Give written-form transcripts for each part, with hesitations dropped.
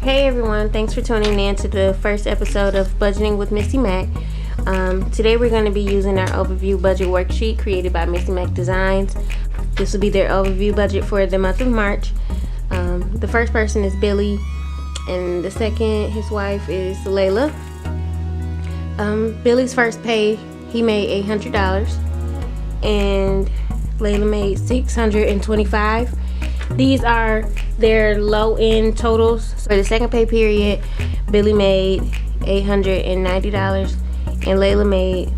Hey everyone, thanks for tuning in to the first episode of Budgeting with Missy Mac. Today we're going to be using our overview budget worksheet created by Missy Mac Designs. This will be their overview budget for the month of March. The first person is Billy, and the second, his wife, is Laila. Billy's first pay, he made $800, and Laila made $625. These are their low-end totals. For the second pay period, Billy made $890 and Laila made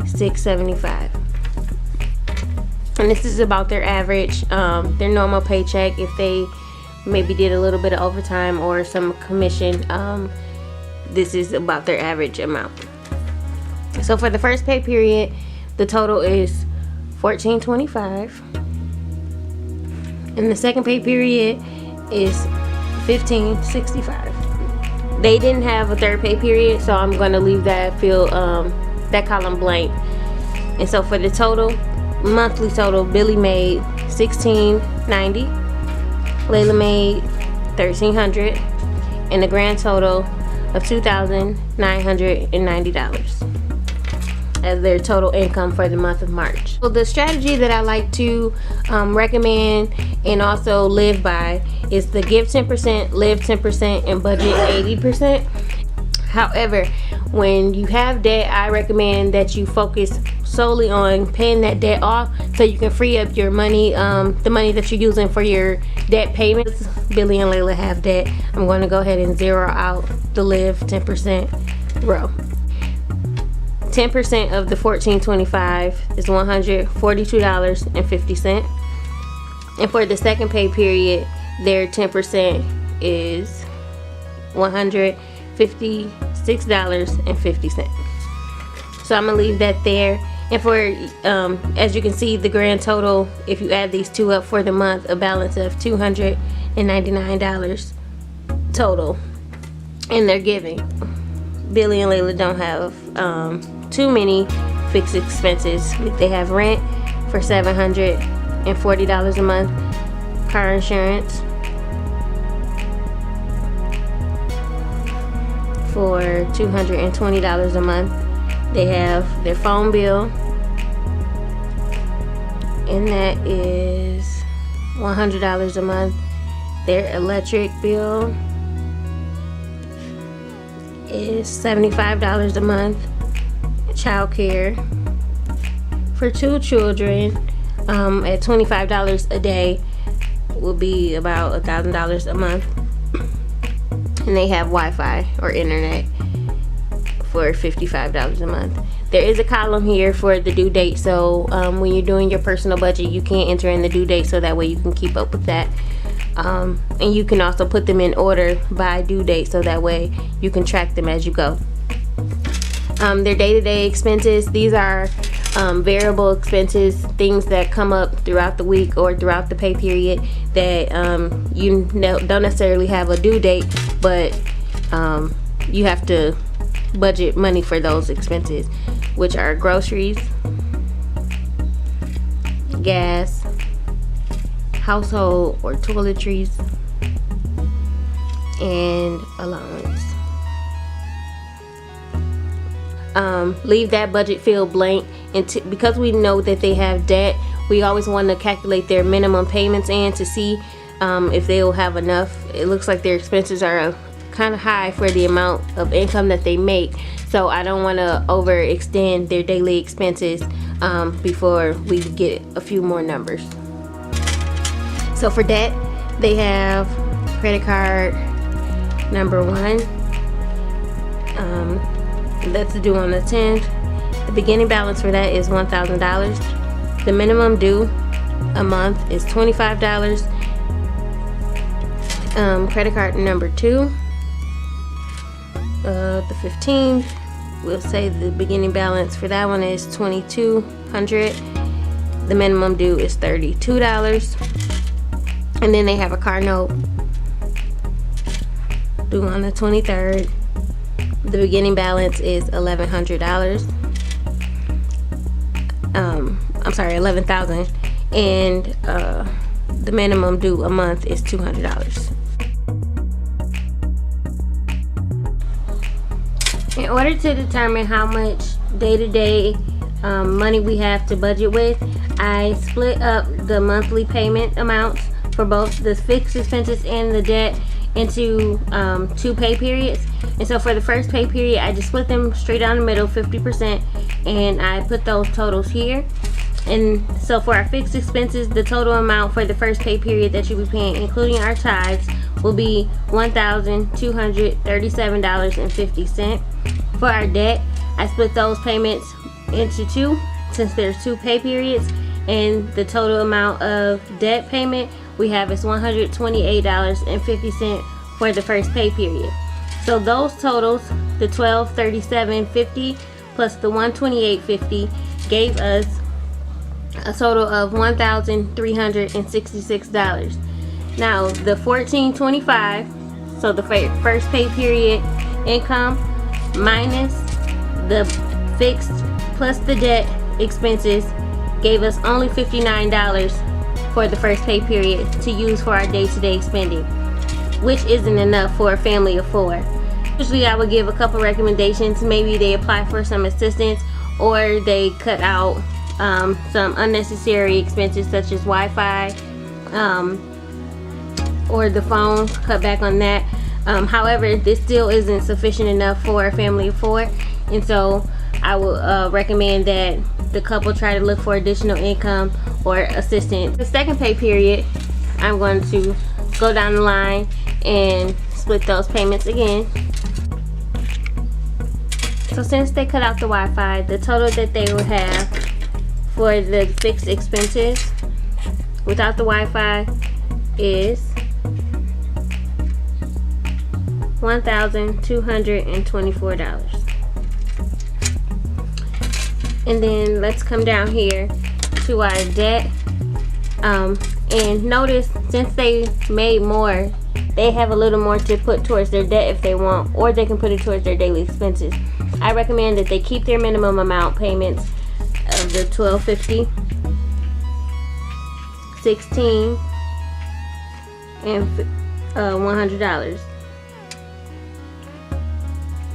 $675. And this is about their average, their normal paycheck. If they maybe did a little bit of overtime or some commission, this is about their average amount. So for the first pay period, the total is $1425. And the second pay period is $1565. They didn't have a third pay period, so I'm going to leave that field, that column blank. And so for the total, monthly total, Billy made $1690, Laila made $1300, and the grand total of $2,990 as their total income for the month of March. So the strategy that I like to recommend and also live by is the give 10%, live 10%, and budget 80%. However, when you have debt, I recommend that you focus solely on paying that debt off so you can free up your money, the money that you're using for your debt payments. Billy and Laila have debt. I'm going to go ahead and zero out the live 10% row. 10% of the $1425 is $142.50. And for the second pay period, their 10% is $156.50. So I'm gonna leave that there. And for as you can see, the grand total, if you add these two up for the month, a balance of $299 total. And they're giving. Billy and Laila don't have too many fixed expenses. They have rent for $740 a month, car insurance for $220 a month. They have their phone bill, and that is $100 a month. Their electric bill is $75 a month. Child care for 2 children at $25 a day will be about $1,000 a month. And they have Wi-Fi or internet for $55 a month. There is a column here for the due date, so when you're doing your personal budget, you can enter in the due date so that way you can keep up with that. And you can also put them in order by due date so that way you can track them as you go. Their day-to-day expenses, these are variable expenses, things that come up throughout the week or throughout the pay period that you don't necessarily have a due date, but you have to budget money for those expenses, which are groceries, gas, household or toiletries, and allowance. Leave that budget field blank, and because we know that they have debt, we always want to calculate their minimum payments in to see if they will have enough. It looks like their expenses are kind of high for the amount of income that they make, so I don't want to overextend their daily expenses before we get a few more numbers. So for debt, they have credit card number 1. That's due on the 10th. The beginning balance for that is $1,000. The minimum due a month is $25. Credit card number 2, the 15th, we'll say the beginning balance for that one is $2,200. The minimum due is $32. And then they have a car note due on the 23rd. The beginning balance is $1,100. I'm sorry, $11,000, and the minimum due a month is $200. In order to determine how much day-to-day money we have to budget with, I split up the monthly payment amounts for both the fixed expenses and the debt into 2 pay periods. And so for the first pay period, I just split them straight down the middle, 50%, and I put those totals here. And so for our fixed expenses, the total amount for the first pay period that you'll be paying, including our tithes, will be $1,237.50. For our debt, I split those payments into 2, since there's 2 pay periods, and the total amount of debt payment we have is $128.50 for the first pay period. So those totals, the $1,237.50 plus the $128.50, gave us a total of $1,366. Now the $1,425, so the first pay period income minus the fixed plus the debt expenses, gave us only $59 for the first pay period to use for our day-to-day spending, which isn't enough for a family of 4. Usually I would give a couple recommendations. Maybe they apply for some assistance, or they cut out some unnecessary expenses such as Wi-Fi or the phone, cut back on that. However, this still isn't sufficient enough for a family of 4, and so I would recommend that the couple try to look for additional income or assistance. The second pay period, I'm going to go down the line and split those payments again. So since they cut out the Wi-Fi, the total that they would have for the fixed expenses without the Wi-Fi is $1,224. And then let's come down here to our debt, and notice since they made more, they have a little more to put towards their debt if they want, or they can put it towards their daily expenses. I recommend that they keep their minimum amount payments of the $1,250, $16, and $100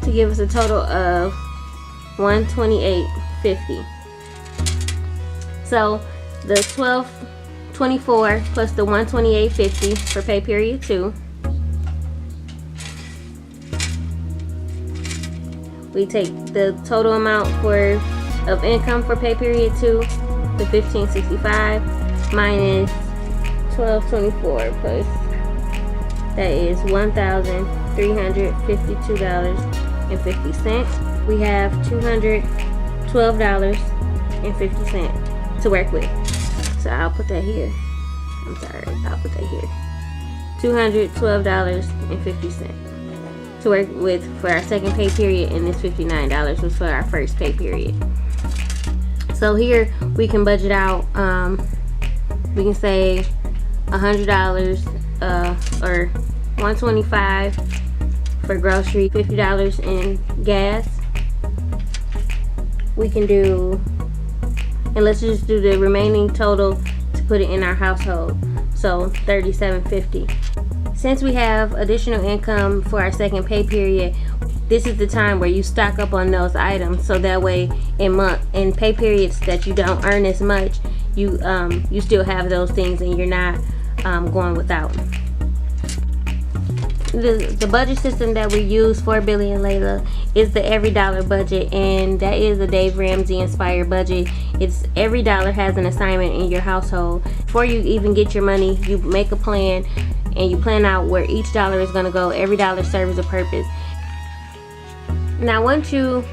to give us a total of $128.50. So the $1,224 plus the $128.50 for pay period 2. We take the total amount of income for pay period 2, the $1,565, minus $1,224 plus, that is $1,352.50. We have $212.50 to work with. So I'll put that here. I'm sorry, I'll put that here. $212.50 to work with for our second pay period, and this $59 was for our first pay period. So here we can budget out, we can say $100 or $125 for grocery, $50 in gas. We can do, and let's just do the remaining total to put it in our household, so $37.50. Since we have additional income for our second pay period, this is the time where you stock up on those items, so that way in pay periods that you don't earn as much, you still have those things and you're not going without. The budget system that we use for Billy and Layla is the every dollar budget, and that is a Dave Ramsey inspired budget. It's every dollar has an assignment in your household. Before you even get your money, you make a plan and you plan out where each dollar is going to go. Every dollar serves a purpose. Now once you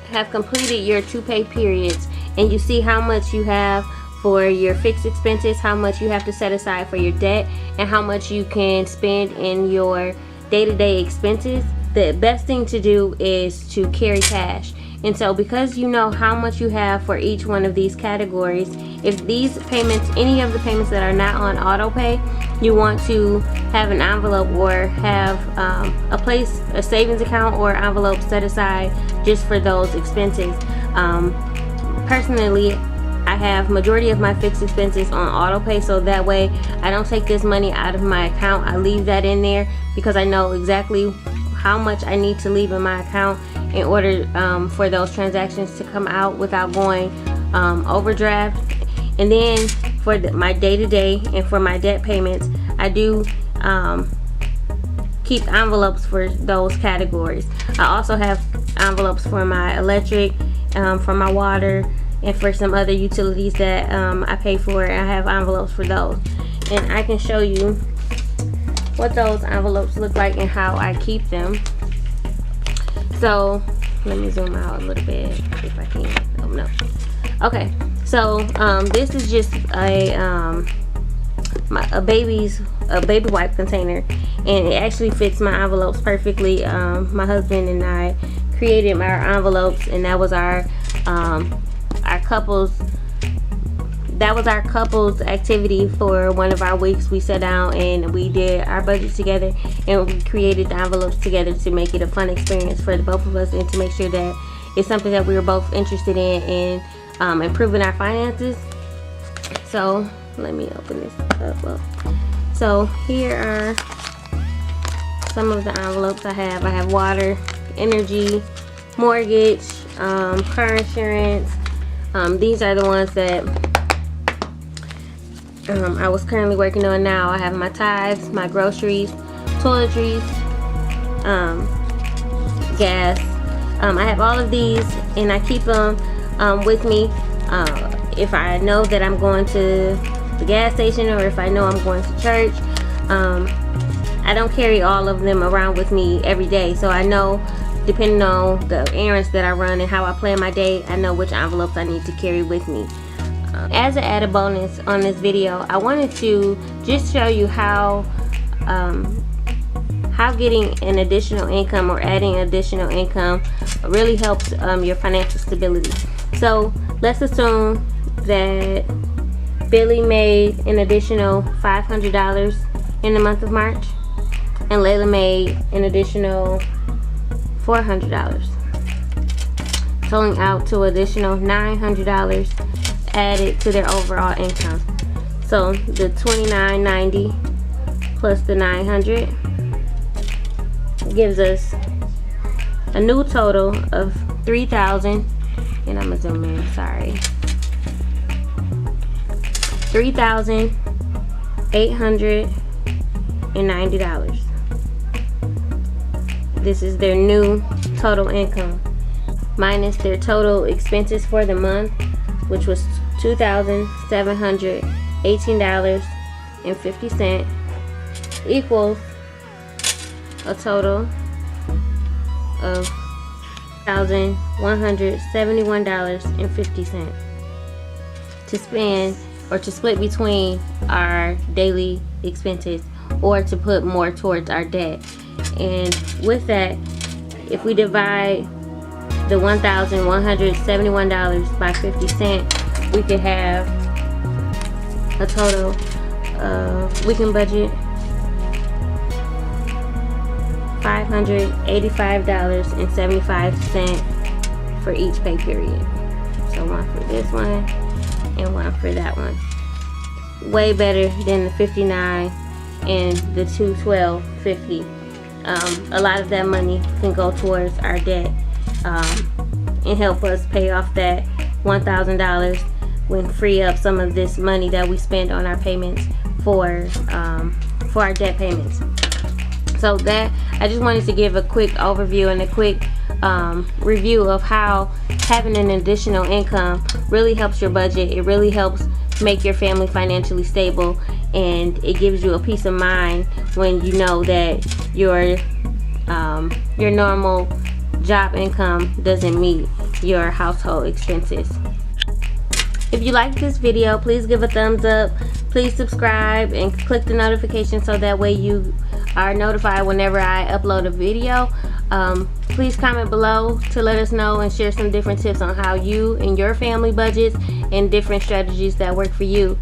have completed your 2 pay periods and you see how much you have for your fixed expenses, how much you have to set aside for your debt, and how much you can spend in your day-to-day expenses, the best thing to do is to carry cash. And so because you know how much you have for each one of these categories, if these payments, any of the payments that are not on auto pay, you want to have an envelope or have a savings account or envelope set aside just for those expenses. Personally, I have majority of my fixed expenses on auto pay, so that way I don't take this money out of my account. I leave that in there because I know exactly how much I need to leave in my account in order for those transactions to come out without going overdraft. And then for my day-to-day and for my debt payments, I do keep envelopes for those categories. I also have envelopes for my electric, for my water, and for some other utilities that I pay for. I have envelopes for those, and I can show you what those envelopes look like and how I keep them. So let me zoom out a little bit if I can. Oh no. Okay, so this is just a baby wipe container, and it actually fits my envelopes perfectly. My husband and I created our envelopes, and that was our couples activity for one of our weeks. We sat down and we did our budget together, and we created the envelopes together to make it a fun experience for the both of us, and to make sure that it's something that we were both interested in and improving our finances. So let me open this up. So here are some of the envelopes I have. I have water, energy, mortgage, car insurance. These are the ones that I was currently working on now. I have my tithes, my groceries, toiletries, gas. I have all of these, and I keep them with me if I know that I'm going to the gas station, or if I know I'm going to church. I don't carry all of them around with me every day, so I know, depending on the errands that I run and how I plan my day, I know which envelopes I need to carry with me. As an added bonus on this video, I wanted to just show you how getting an additional income or adding additional income really helps your financial stability. So let's assume that Billy made an additional $500 in the month of March, and Laila made an additional $400, totaling out to additional $900 added to their overall income. So the $29.90 plus the $900 gives us a new total of $3,000, and I'm gonna zoom in, sorry, $3,890. This is their new total income, minus their total expenses for the month, which was $2,718.50, equals a total of $1,171.50 to spend, or to split between our daily expenses, or to put more towards our debt. And with that, if we divide the $1,171 by 50 cents, we could have a total of, we can budget $585.75 for each pay period. So one for this one and one for that one. Way better than the $59 and the $212.50. A lot of that money can go towards our debt and help us pay off that $1,000, when free up some of this money that we spend on our payments for our debt payments. So that, I just wanted to give a quick overview and a quick review of how having an additional income really helps your budget. It really helps make your family financially stable, and it gives you a peace of mind when you know that your normal job income doesn't meet your household expenses. If you liked this video, please give a thumbs up, please subscribe, and click the notification so that way you are notified whenever I upload a video. Please comment below to let us know and share some different tips on how you and your family budgets and different strategies that work for you.